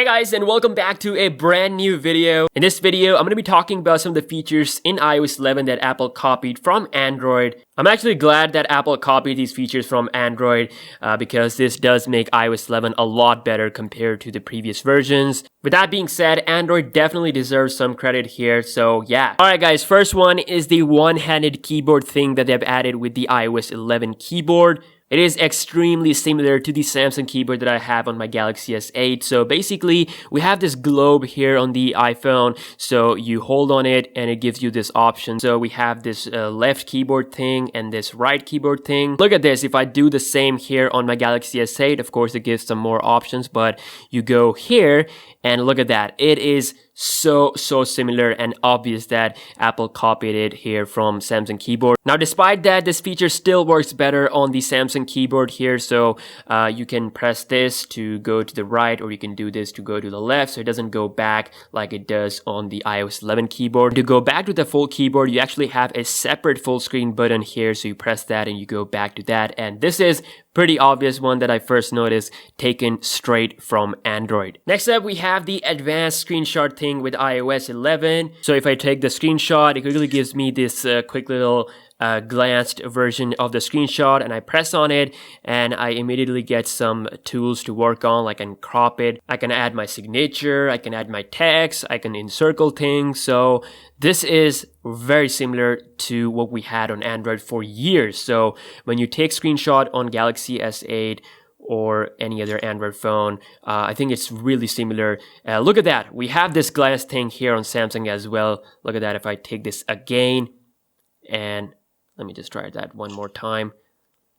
Hey guys, and welcome back to a brand new video. In this video, I'm going to be talking about some of the features in iOS 11 that Apple copied from Android. I'm actually glad that Apple copied these features from Android because this does make iOS 11 a lot better compared to the previous versions. With that being said, Android definitely deserves some credit here, so yeah. Alright guys, first one is the one-handed keyboard thing that they've added with the iOS 11 keyboard. It is extremely similar to the Samsung keyboard that I have on my Galaxy S8. So basically, we have this globe here on the iPhone. So you hold on it and it gives you this option. So we have this left keyboard thing and this right keyboard thing. Look at this. If I do the same here on my Galaxy S8, of course, it gives some more options. But you go here and look at that. It is so similar and obvious that Apple copied it here from Samsung keyboard. Now, despite that, this feature still works better on the Samsung keyboard here. So you can press this to go to the right, or you can do this to go to the left. So it doesn't go back like it does on the iOS 11 keyboard. To go back to the full keyboard, you actually have a separate full screen button here. So you press that and you go back to that. And this is pretty obvious one that I first noticed, taken straight from Android. Next up, we have the advanced screenshot thing with iOS 11. So if I take the screenshot, it quickly gives me this quick little glanced version of the screenshot, and I press on it and I immediately get some tools to work on. Like I can crop it, I can add my signature, I can add my text, I can encircle things. So this is very similar to what we had on Android for years. So when you take screenshot on Galaxy S8 or any other Android phone, I think it's really similar. Look at that. We have this glance thing here on Samsung as well. Look at that. If I take this again, and let me just try that one more time.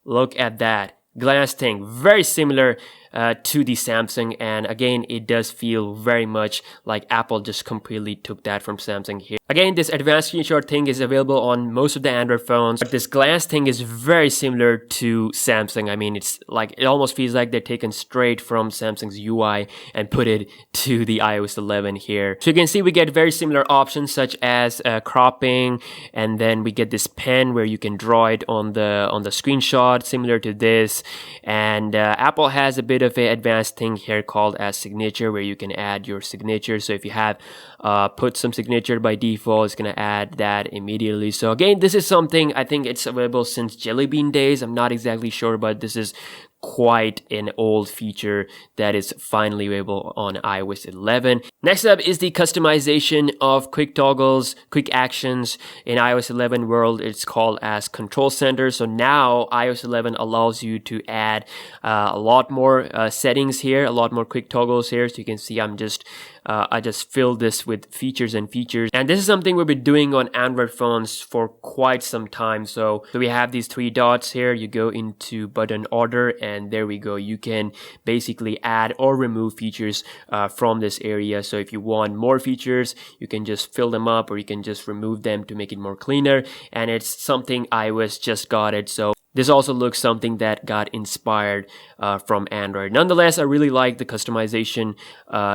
Look at that. Glance thing. Very similar to the Samsung, and again, it does feel very much like Apple just completely took that from Samsung here. Again, this advanced screenshot thing is available on most of the Android phones, but this glance thing is very similar to Samsung. I mean, it's like, it almost feels like they're taken straight from Samsung's UI and put it to the iOS 11 here. So you can see we get very similar options such as cropping, and then we get this pen where you can draw it on the screenshot, similar to this. And Apple has a bit of an advanced thing here called as signature, where you can add your signature. So if you have put some signature by default, it's going to add that immediately. So again, this is something, I think it's available since Jelly Bean days. I'm not exactly sure, but this is quite an old feature that is finally available on iOS 11. Next up is the customization of quick toggles, quick actions. In iOS 11 world, it's called as Control Center. So now iOS 11 allows you to add a lot more settings here, a lot more quick toggles here. So you can see I just filled this with features and features. And this is something we've been doing on Android phones for quite some time. So we have these three dots here. You go into button order, and there we go. You can basically add or remove features from this area. So if you want more features, you can just fill them up, or you can just remove them to make it more cleaner. And it's something iOS just got it. So this also looks something that got inspired from Android. Nonetheless, I really like the customization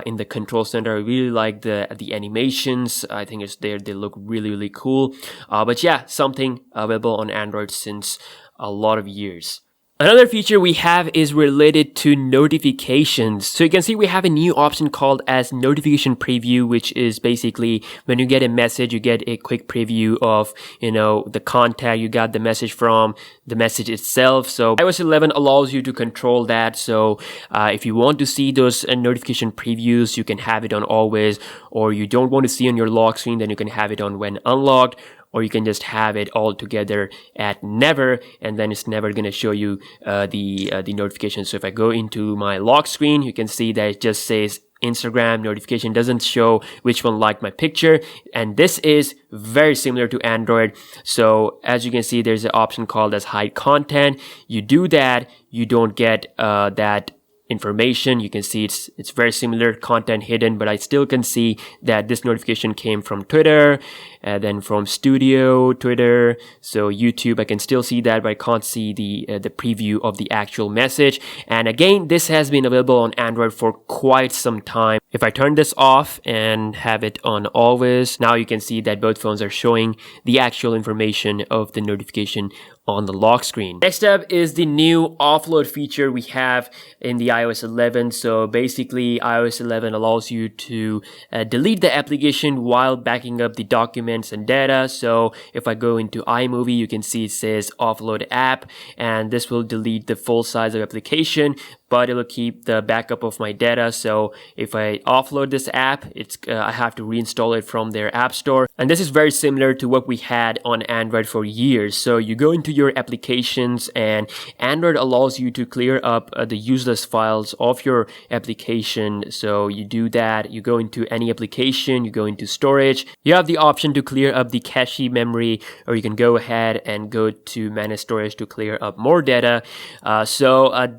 in the Control Center. I really like the animations. I think they look really cool. But yeah, something available on Android since a lot of years. Another feature we have is related to notifications. So you can see we have a new option called as notification preview, which is basically when you get a message, you get a quick preview of, the contact you got the message from, the message itself. So iOS 11 allows you to control that. So if you want to see those notification previews, you can have it on always, or you don't want to see on your lock screen, then you can have it on when unlocked, or you can just have it all together at never, and then it's never going to show you the notification. So if I go into my lock screen, you can see that it just says Instagram notification, doesn't show which one liked my picture. And this is very similar to Android. So as you can see, there's an option called as hide content. You do that, you don't get that information. You can see it's very similar, content hidden, but I still can see that this notification came from Twitter, then from Studio, Twitter, so YouTube. I can still see that, but I can't see the preview of the actual message. And again, this has been available on Android for quite some time. If I turn this off and have it on always, now you can see that both phones are showing the actual information of the notification on the lock screen. Next up is the new offload feature we have in the iOS 11. So basically iOS 11 allows you to delete the application while backing up the documents and data. So if I go into iMovie, you can see it says offload app, and this will delete the full size of application, but it'll keep the backup of my data. So if I offload this app, I have to reinstall it from their app store. And this is very similar to what we had on Android for years. So you go into your applications and Android allows you to clear up the useless files of your application. So you do that, you go into any application, you go into storage, you have the option to clear up the cache memory, or you can go ahead and go to manage storage to clear up more data.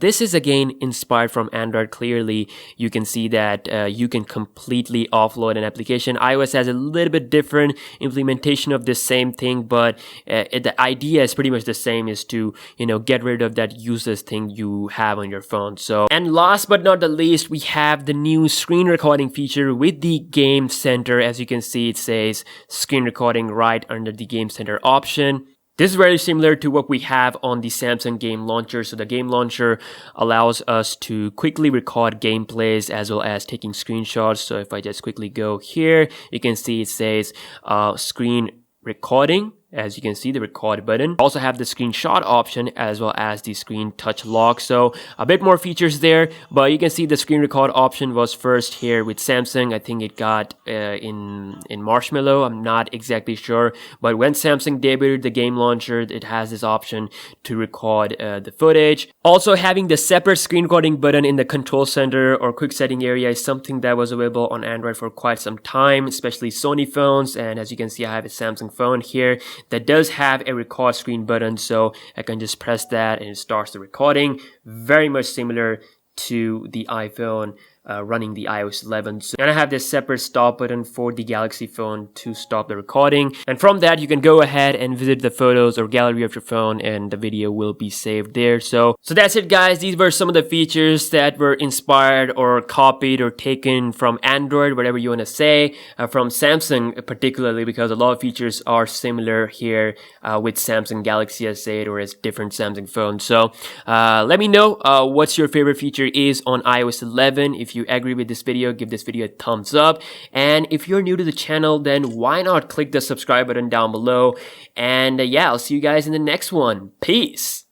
This is again inspired from Android. Clearly you can see that you can completely offload an application. iOS has a little bit different implementation of this same thing, but the idea is pretty much the same, is to get rid of that useless thing you have on your phone. And last but not the least, we have the new screen recording feature with the Game Center. As you can see, it says screen recording right under the Game Center option. This is very similar to what we have on the Samsung Game Launcher. So the Game Launcher allows us to quickly record gameplays as well as taking screenshots. So if I just quickly go here, you can see it says screen recording. As you can see, the record button. Also have the screenshot option as well as the screen touch lock. So a bit more features there, but you can see the screen record option was first here with Samsung. I think it got in Marshmallow. I'm not exactly sure, but when Samsung debuted the Game Launcher, it has this option to record the footage. Also having the separate screen recording button in the control center or quick setting area is something that was available on Android for quite some time, especially Sony phones. And as you can see, I have a Samsung phone here that does have a record screen button, so I can just press that and it starts the recording. Very much similar to the iPhone running the iOS 11. And I have this separate stop button for the Galaxy phone to stop the recording. And from that, you can go ahead and visit the photos or gallery of your phone and the video will be saved there. So that's it, guys. These were some of the features that were inspired or copied or taken from Android, whatever you want to say, from Samsung particularly, because a lot of features are similar here with Samsung Galaxy S8 or as different Samsung phones. So let me know what's your favorite feature is on iOS 11. If you agree with this video, give this video a thumbs up. And if you're new to the channel, then why not click the subscribe button down below. And yeah, I'll see you guys in the next one. Peace.